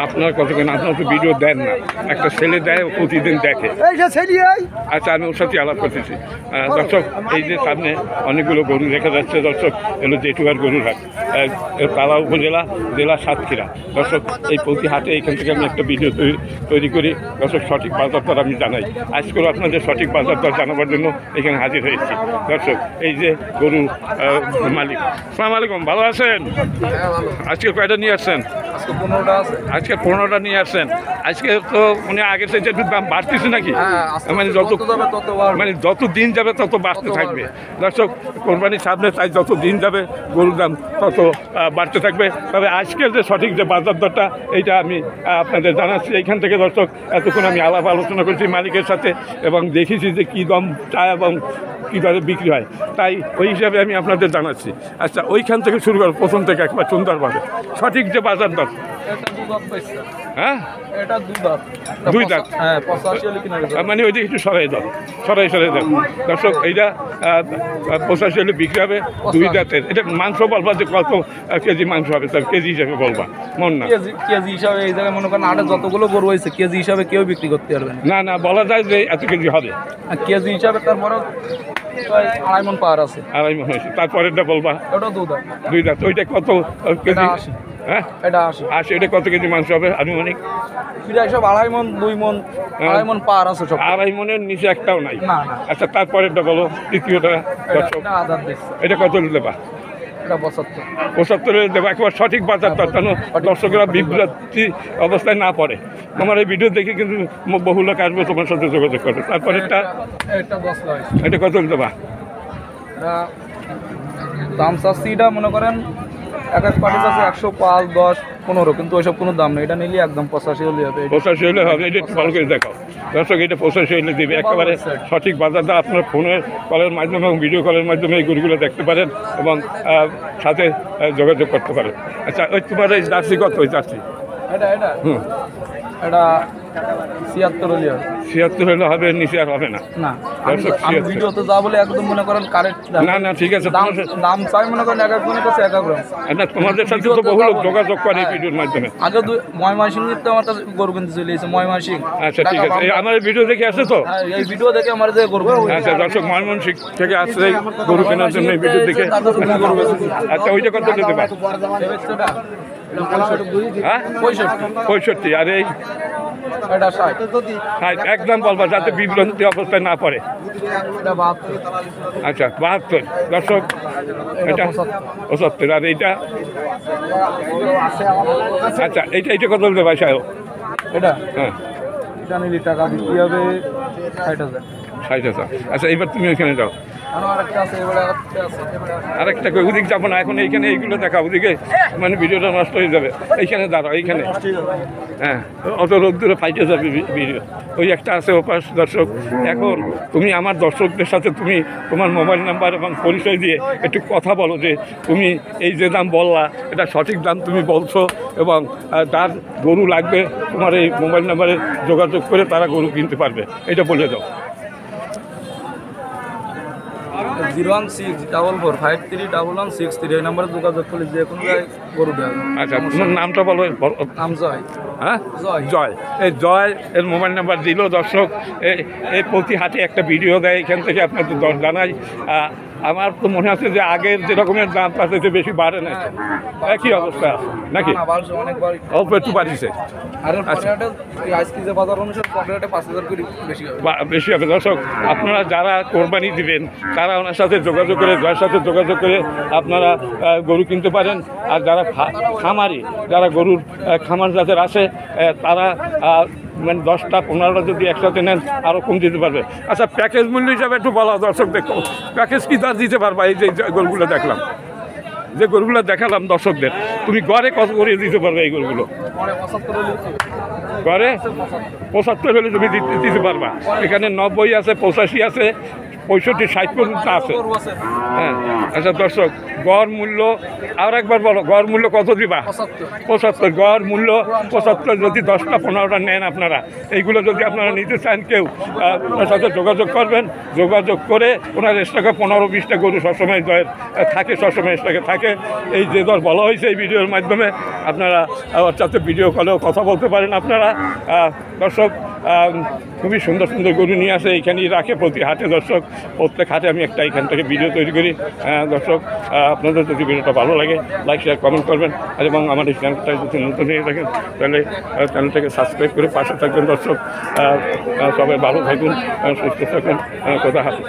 আপনার কতক্ষণ আপনার তো ভিডিও দেন না, একটা ছেলে দেয় প্রতিদিন দেখে। আচ্ছা, আমি ওর সাথে আলাপ করতেছি। দর্শক, এই যে সামনে অনেকগুলো গরু দেখা যাচ্ছে দর্শক, এগুলো জেঠুয়ার গরুর হাট, তালা উপজেলা, জেলা সাতক্ষীরা। দর্শক, এই প্রতি হাটে এখান থেকে আমি একটা ভিডিও তৈরি করি দর্শক, সঠিক বাজার দর আমি জানাই। আজকেও আপনাদের সঠিক বাজার দর জানাবার জন্য এখানে হাজির হয়েছি। দর্শক, এই যে গরু মালিক, আসসালামু আলাইকুম, ভালো আছেন? আজকে কয়টা নিয়ে আসছেন? আজকে 15টা নিয়ে আসছেন। আজকে তো মানে আগের থেকে একটু দাম বাড়তেছে নাকি? মানে যত দিন যাবে তত বাড়তে থাকবে। দর্শক, কোরবানির সামনে তাই যত দিন যাবে গরুর দাম তত বাড়তে থাকবে। তবে আজকের যে সঠিক যে বাজার দরটা এইটা আমি আপনাদের জানাচ্ছি। এইখান থেকে দর্শক এতক্ষণ আমি আলাপ আলোচনা করেছি মালিকের সাথে এবং দেখেছি যে কী দাম চায় এবং কী দরে বিক্রি হয়, তাই ওই হিসাবে আমি আপনাদের জানাচ্ছি। আচ্ছা, ওইখান থেকে শুরু করো, প্রথম থেকে একবার সুন্দরভাবে সঠিক যে বাজার দর। হ্যাঁ, দুই দাঁত, মানে ওই দিকে একটু সরাই দাও, সরাই দাও। দর্শক, এইটা 85 হলে বিক্রি হবে, দুই দাঁতের। এটা মাংস বলবা যে কত কেজি মাংস হবে, তার কেজি হিসাবে বলবা, মন না কেজি হিসাবে। এই জায়গায় মনে করেন আটে যতগুলো গরু হয়েছে কেজি হিসাবে কেউ বিক্রি করতে পারবে না। না, বলা যায় যে এত কেজি হবে কেজি হিসাবে। তারপরে 2.5 মণ পাওয়ার আছে, 2.5 মণ হয়েছে। তারপরেরটা বলবা, ওটা দুই দাঁত। ওইটা কত কেজি? 80। হ্যাঁ, এটা 80। এটা কত কেজি মাংস হবে আনুমানিক? সব 2.5 মণ, 2 মণ, 2.5 মণ পার আছে সব। 2.5 মণের নিচে একটাও নাই। না। আচ্ছা, তারপরেরটা বলো, তৃতীয়টা। এটা কত দেবা? 75 দেবো। একবার সঠিক বাজার দর, কেন দর্শকরা বিভ্রান্তি অবস্থায় না পড়ে। আমার এই ভিডিও দেখে কিন্তু বহু লোক আসবে তোমার সাথে যোগাযোগ করবে। তারপরে এটা কত দেবা? দাম চাচ্ছি এটা মনে করেন এক পার্টি আছে 105, 10, 15, কিন্তু ওইসব কোনো দাম নেই। এটা নিলে একদম 85 হলে হবে। 85 হলে হবে। এটা একটু ভালো করে দেখাও দর্শক, এটা 85 হলে দিবে। একেবারে সঠিক বাজার দর আপনার ফোনের কলের মাধ্যমে এবং ভিডিও কলের মাধ্যমে এই গরুগুলো দেখতে পারেন এবং সাথে যোগাযোগ করতে পারেন। আচ্ছা, ওই তোমার এই জার্সি কত? ওই জার্সি এটা এটা 76 হলে হবে। 76 হলে হবে, নিচে আর হবে না। আমি ভিডিওতে যা বলে একদম মনে করেন কারেক্ট। না, ঠিক আছে। দাম চাই মনে করেন এক একজনের কাছে এক এক রকম। না, তোমাদের সাথে তো বহু লোক যোগাযোগ করে এই ভিডিওর মাধ্যমে। আগে ময়মনসিংহের আমার কাছে গরু কিনতে চলে এসেছে, ময়মনসিংহ। আচ্ছা, ঠিক আছে। আমার ভিডিও দেখে আসছে তো? এই ভিডিও দেখে আমার যে গরু। আচ্ছা, দর্শক ময়মনসিংহ থেকে আসছে গরু কেনার জন্য এই ভিডিও দেখে। আচ্ছা, ওইটা কত দিতে পারে? হ্যাঁ, 65। আর এই একদম বলবা যাতে বিভ্রান্তি অবস্থায় না পড়ে। আচ্ছা, 72। দর্শক, এটা 75। আর এইটা? আচ্ছা, এইটা কত বলতে ভাই সাহেব? হ্যাঁ, এটা নিলে টাকা বিক্রি হবে 60,000। আচ্ছা, এইবার তুমি ওইখানে যাও। আরেকটা ওদিক যাবো না এখন, এইখানে এইগুলো দেখা, ওদিকে মানে ভিডিওটা নষ্ট হয়ে যাবে। এইখানে দাঁড়াও, এইখানে। হ্যাঁ, অত রোদ্দুরে ফাইটে যাবে ভিডিও। ওই একটা আছে ওপাশ। দর্শক, এখন তুমি আমার দর্শকদের সাথে তুমি তোমার মোবাইল নাম্বার এবং পরিচয় দিয়ে একটু কথা বলো যে তুমি এই যে দাম বললা এটা সঠিক দাম তুমি বলছো, এবং তার গরু লাগবে তোমার এই মোবাইল নাম্বারে যোগাযোগ করে তারা গরু কিনতে পারবে, এটা বলে দাও। 01644531163 এই নাম্বারে যোগাযোগ করলে যে কোনো জায়গায় গরু দেওয়া। আচ্ছা, তোমার নামটা বলো। নাম জয়। হ্যাঁ, জয়। এই জয় এর মোবাইল নাম্বার দিল। দর্শক, এই প্রতি হাটে একটা ভিডিও দেয়, এখান থেকে আপনাদের দর জানাই। আমার তো মনে হচ্ছে যে আগের যে রকমের দাম তাতে বেশি বাড়ে না, একই অবস্থা নাকি? অল্প একটু বাড়িছে, বেশি হবে। দর্শক, আপনারা যারা কোরবানি দিবেন তারা ওনার সাথে যোগাযোগ করে, জয়ের সাথে যোগাযোগ করে আপনারা গরু কিনতে পারেন। আর যারা খামারি, যারা গরুর খামার যাদের আছে তারা মানে 10টা 15টা যদি একসাথে নেন আরও কম দিতে পারবে। আচ্ছা, প্যাকেজ মূল্য হিসাবে একটু বলা দর্শক, দেখো প্যাকেজ কী দাম দিতে পারবা? এই যে গরুগুলো দেখলাম, যে গরুগুলো দেখালাম দর্শকদের, তুমি গড়ে কত করে দিতে পারবে এই গরুগুলো? গড়ে 75 হলে তুমি দিতে পারবা। এখানে 90 আছে, 85 আছে, 65-60 পর্যন্ত আছে। হ্যাঁ, আচ্ছা দর্শক, গড় মূল্য আর একবার বলো, গড় মূল্য কত দিবা? 75। গড় মূল্য 75। যদি 10টা 15টা নেন আপনারা, এইগুলো যদি আপনারা নিতে চান কেউ ওনার সাথে যোগাযোগ করবেন। যোগাযোগ করে ওনার স্টকে 15-20টা গরু সবসময় থাকে, সবসময় স্টকে থাকে। এই যে দর বলা হয়েছে এই ভিডিওর মাধ্যমে, আপনারা ওর সাথে ভিডিও কলেও কথা বলতে পারেন আপনারা। দর্শক, খুবই সুন্দর সুন্দর গরু নিয়ে আসে, এইখানেই রাখে প্রতি হাটে। দর্শক, প্রত্যেক হাটে আমি একটা এখান থেকে ভিডিও তৈরি করি। দর্শক, আপনাদের যদি ভিডিওটা ভালো লাগে লাইক শেয়ার কমেন্ট করবেন, এবং আমার এই চ্যানেলটা যদি নতুন হয়ে থাকেন তাহলে চ্যানেলটাকে সাবস্ক্রাইব করে পাশে থাকবেন। দর্শক, সবাই ভালো থাকুন, সুস্থ থাকুন, কথা হাতে।